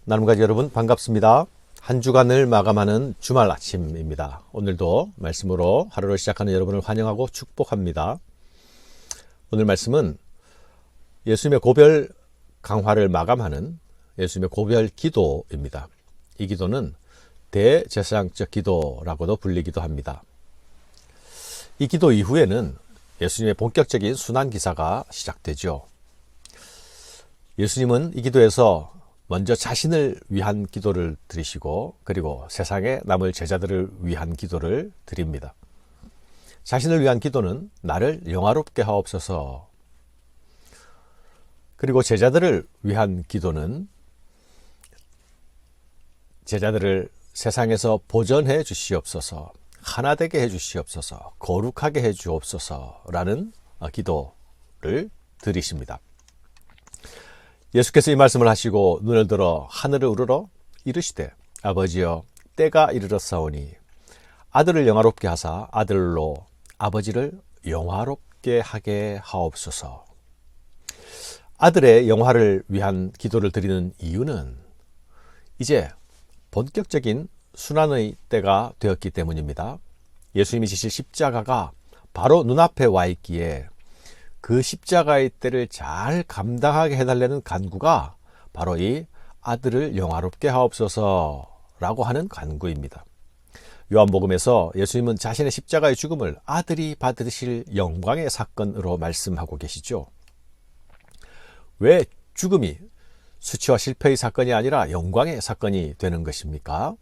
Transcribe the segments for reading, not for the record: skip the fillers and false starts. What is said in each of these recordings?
나눔가족 여러분 반갑습니다. 한 주간을 마감하는 주말 아침입니다. 오늘도 말씀으로 하루를 시작하는 여러분을 환영하고 축복합니다. 오늘 말씀은 예수님의 고별 강화를 마감하는 예수님의 고별 기도입니다. 이 기도는 대제사장적 기도라고도 불리기도 합니다. 이 기도 이후에는 예수님의 본격적인 순환기사가 시작되죠. 예수님은 이 기도에서 먼저 자신을 위한 기도를 드리시고 그리고 세상에 남을 제자들을 위한 기도를 드립니다. 자신을 위한 기도는 나를 영화롭게 하옵소서, 그리고 제자들을 위한 기도는 제자들을 세상에서 보전해 주시옵소서, 하나 되게 해 주시옵소서, 거룩하게 해 주옵소서라는 기도를 드리십니다. 예수께서 이 말씀을 하시고 눈을 들어 하늘을 우러러 이르시되 아버지여 때가 이르렀사오니 아들을 영화롭게 하사 아들로 아버지를 영화롭게 하게 하옵소서. 아들의 영화를 위한 기도를 드리는 이유는 이제 본격적인 순환의 때가 되었기 때문입니다. 예수님이 지실 십자가가 바로 눈앞에 와 있기에 그 십자가의 때를 잘 감당하게 해달라는 간구가 바로 이 아들을 영화롭게 하옵소서라고 하는 간구입니다. 요한복음에서 예수님은 자신의 십자가의 죽음을 아들이 받으실 영광의 사건으로 말씀하고 계시죠. 왜 죽음이 수치와 실패의 사건이 아니라 영광의 사건이 되는 것입니까?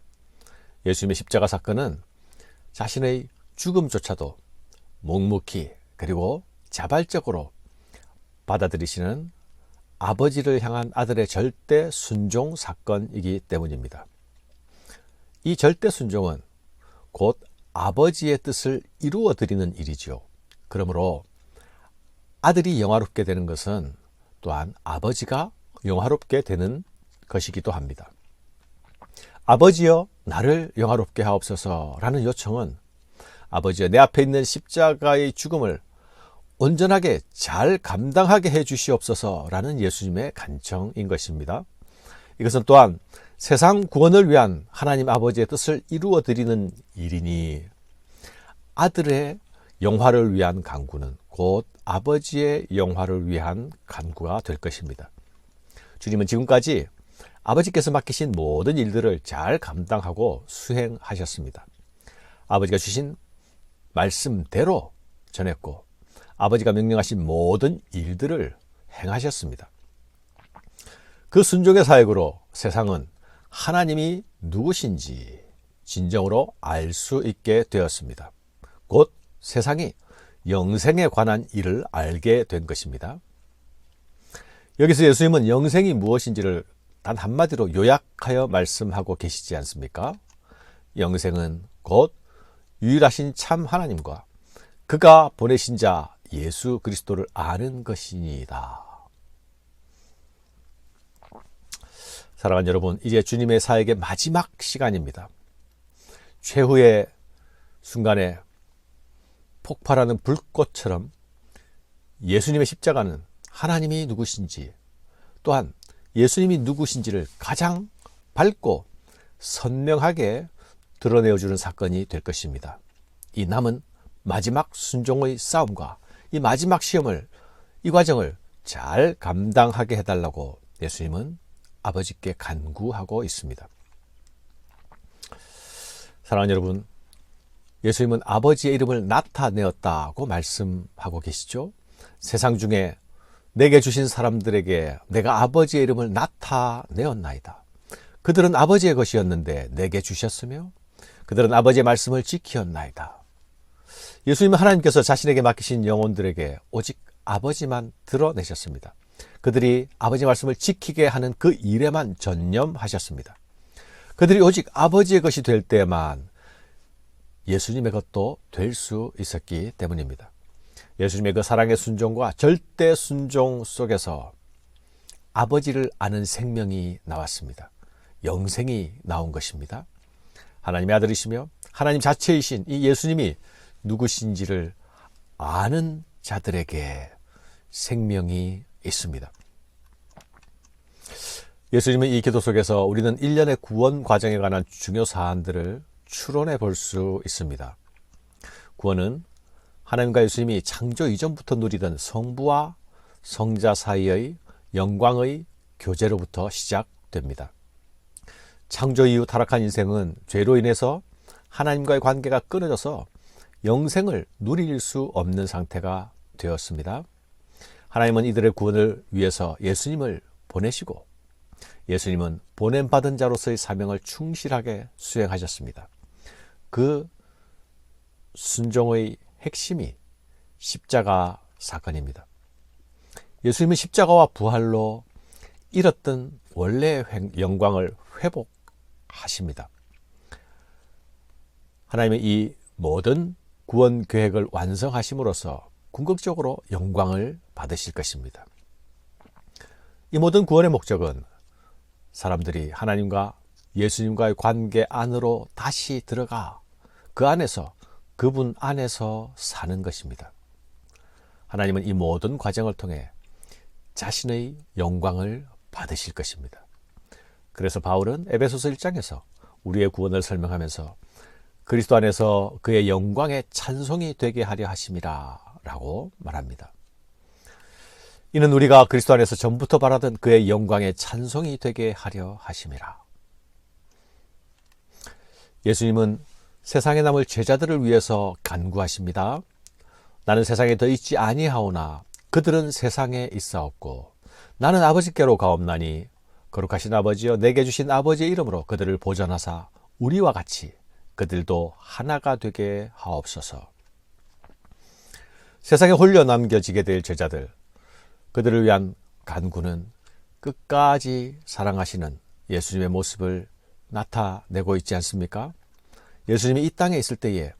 예수님의 십자가 사건은 자신의 죽음조차도 묵묵히 그리고 자발적으로 받아들이시는 아버지를 향한 아들의 절대 순종 사건이기 때문입니다. 이 절대 순종은 곧 아버지의 뜻을 이루어 드리는 일이죠. 그러므로 아들이 영화롭게 되는 것은 또한 아버지가 영화롭게 되는 것이기도 합니다. 아버지여 나를 영화롭게 하옵소서라는 요청은 아버지여 내 앞에 있는 십자가의 죽음을 온전하게 잘 감당하게 해 주시옵소서라는 예수님의 간청인 것입니다. 이것은 또한 세상 구원을 위한 하나님 아버지의 뜻을 이루어 드리는 일이니 아들의 영화를 위한 간구는 곧 아버지의 영화를 위한 간구가 될 것입니다. 주님은 지금까지 아버지께서 맡기신 모든 일들을 잘 감당하고 수행하셨습니다. 아버지가 주신 말씀대로 전했고 아버지가 명령하신 모든 일들을 행하셨습니다. 그 순종의 사역으로 세상은 하나님이 누구신지 진정으로 알 수 있게 되었습니다. 곧 세상이 영생에 관한 일을 알게 된 것입니다. 여기서 예수님은 영생이 무엇인지를 단 한마디로 요약하여 말씀하고 계시지 않습니까? 영생은 곧 유일하신 참 하나님과 그가 보내신 자 예수 그리스도를 아는 것이니이다. 사랑하는 여러분, 이제 주님의 사역의 마지막 시간입니다. 최후의 순간에 폭발하는 불꽃처럼 예수님의 십자가는 하나님이 누구신지 또한 예수님이 누구신지를 가장 밝고 선명하게 드러내어주는 사건이 될 것입니다. 이 남은 마지막 순종의 싸움과 이 마지막 시험을, 이 과정을 잘 감당하게 해달라고 예수님은 아버지께 간구하고 있습니다. 사랑하는 여러분, 예수님은 아버지의 이름을 나타내었다고 말씀하고 계시죠. 세상 중에 내게 주신 사람들에게 내가 아버지의 이름을 나타내었나이다. 그들은 아버지의 것이었는데 내게 주셨으며 그들은 아버지의 말씀을 지키었나이다. 예수님은 하나님께서 자신에게 맡기신 영혼들에게 오직 아버지만 드러내셨습니다. 그들이 아버지 말씀을 지키게 하는 그 일에만 전념하셨습니다. 그들이 오직 아버지의 것이 될 때만 예수님의 것도 될 수 있었기 때문입니다. 예수님의 그 사랑의 순종과 절대 순종 속에서 아버지를 아는 생명이 나왔습니다. 영생이 나온 것입니다. 하나님의 아들이시며 하나님 자체이신 이 예수님이 누구신지를 아는 자들에게 생명이 있습니다. 예수님은 이 기도 속에서 우리는 일련의 구원 과정에 관한 중요 사안들을 추론해 볼 수 있습니다. 구원은 하나님과 예수님이 창조 이전부터 누리던 성부와 성자 사이의 영광의 교제로부터 시작됩니다. 창조 이후 타락한 인생은 죄로 인해서 하나님과의 관계가 끊어져서 영생을 누릴 수 없는 상태가 되었습니다. 하나님은 이들의 구원을 위해서 예수님을 보내시고 예수님은 보냄받은 자로서의 사명을 충실하게 수행하셨습니다. 그 순종의 핵심이 십자가 사건입니다. 예수님은 십자가와 부활로 잃었던 원래의 영광을 회복하십니다. 하나님의 이 모든 구원 계획을 완성하심으로써 궁극적으로 영광을 받으실 것입니다. 이 모든 구원의 목적은 사람들이 하나님과 예수님과의 관계 안으로 다시 들어가 그 안에서 그분 안에서 사는 것입니다. 하나님은 이 모든 과정을 통해 자신의 영광을 받으실 것입니다. 그래서 바울은 에베소서 1장에서 우리의 구원을 설명하면서 그리스도 안에서 그의 영광의 찬송이 되게 하려 하심이라 라고 말합니다. 이는 우리가 그리스도 안에서 전부터 바라던 그의 영광의 찬송이 되게 하려 하심이라. 예수님은 세상에 남을 제자들을 위해서 간구하십니다. 나는 세상에 더 있지 아니하오나 그들은 세상에 있사옵고 나는 아버지께로 가옵나니 거룩하신 아버지여 내게 주신 아버지의 이름으로 그들을 보전하사 우리와 같이 그들도 하나가 되게 하옵소서. 세상에 홀려 남겨지게 될 제자들, 그들을 위한 간구는 끝까지 사랑하시는 예수님의 모습을 나타내고 있지 않습니까? 예수님이 이 땅에 있을 때에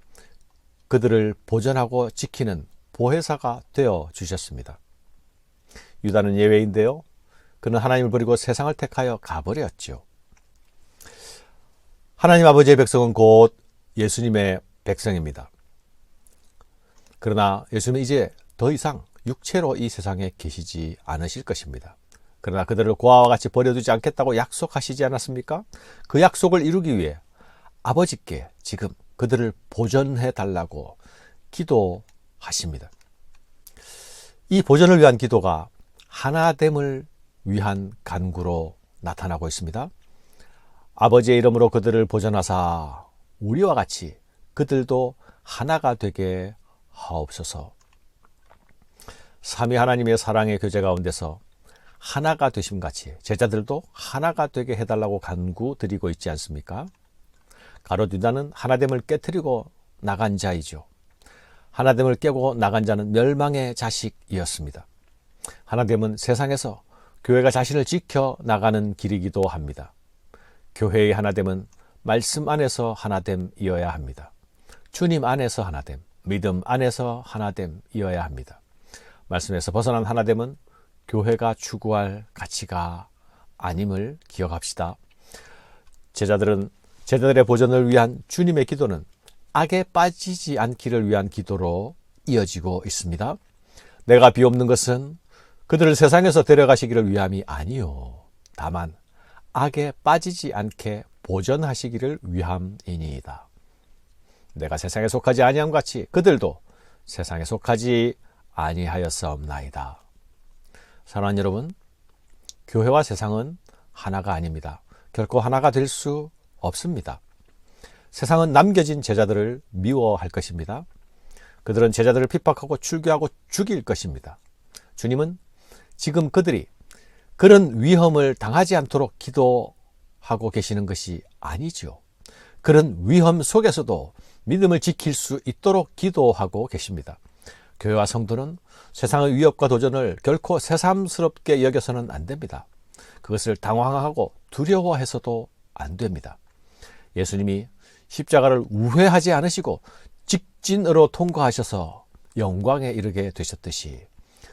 그들을 보전하고 지키는 보혜사가 되어 주셨습니다. 유다는 예외인데요. 그는 하나님을 버리고 세상을 택하여 가버렸죠. 하나님 아버지의 백성은 곧 예수님의 백성입니다. 그러나 예수님은 이제 더 이상 육체로 이 세상에 계시지 않으실 것입니다. 그러나 그들을 고아와 같이 버려두지 않겠다고 약속하시지 않았습니까? 그 약속을 이루기 위해 아버지께 지금 그들을 보전해 달라고 기도하십니다. 이 보전을 위한 기도가 하나됨을 위한 간구로 나타나고 있습니다. 아버지의 이름으로 그들을 보전하사 우리와 같이 그들도 하나가 되게 하옵소서. 삼위 하나님의 사랑의 교제 가운데서 하나가 되심 같이 제자들도 하나가 되게 해달라고 간구드리고 있지 않습니까? 가롯 유다는 하나됨을 깨트리고 나간 자이죠. 하나됨을 깨고 나간 자는 멸망의 자식이었습니다. 하나됨은 세상에서 교회가 자신을 지켜 나가는 길이기도 합니다. 교회의 하나됨은 말씀 안에서 하나됨이어야 합니다. 주님 안에서 하나됨, 믿음 안에서 하나됨이어야 합니다. 말씀에서 벗어난 하나됨은 교회가 추구할 가치가 아님을 기억합시다. 제자들의 보전을 위한 주님의 기도는 악에 빠지지 않기를 위한 기도로 이어지고 있습니다. 내가 비옵는 것은 그들을 세상에서 데려가시기를 위함이 아니요 다만 악에 빠지지 않게 보전하시기를 위함이니이다. 내가 세상에 속하지 아니함 같이 그들도 세상에 속하지 아니하였사옵나이다. 사랑하는 여러분, 교회와 세상은 하나가 아닙니다. 결코 하나가 될 수 없습니다. 세상은 남겨진 제자들을 미워할 것입니다. 그들은 제자들을 핍박하고 출교하고 죽일 것입니다. 주님은 지금 그들이 그런 위험을 당하지 않도록 기도하고 계시는 것이 아니죠. 그런 위험 속에서도 믿음을 지킬 수 있도록 기도하고 계십니다. 교회와 성도는 세상의 위협과 도전을 결코 새삼스럽게 여겨서는 안 됩니다. 그것을 당황하고 두려워해서도 안 됩니다. 예수님이 십자가를 우회하지 않으시고 직진으로 통과하셔서 영광에 이르게 되셨듯이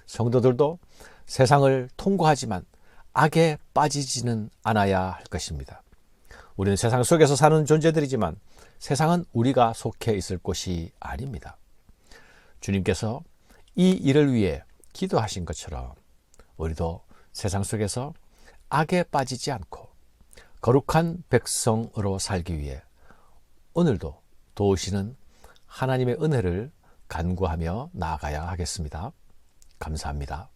성도들도 세상을 통과하지만 악에 빠지지는 않아야 할 것입니다. 우리는 세상 속에서 사는 존재들이지만 세상은 우리가 속해 있을 곳이 아닙니다. 주님께서 이 일을 위해 기도하신 것처럼 우리도 세상 속에서 악에 빠지지 않고 거룩한 백성으로 살기 위해 오늘도 도우시는 하나님의 은혜를 간구하며 나아가야 하겠습니다. 감사합니다.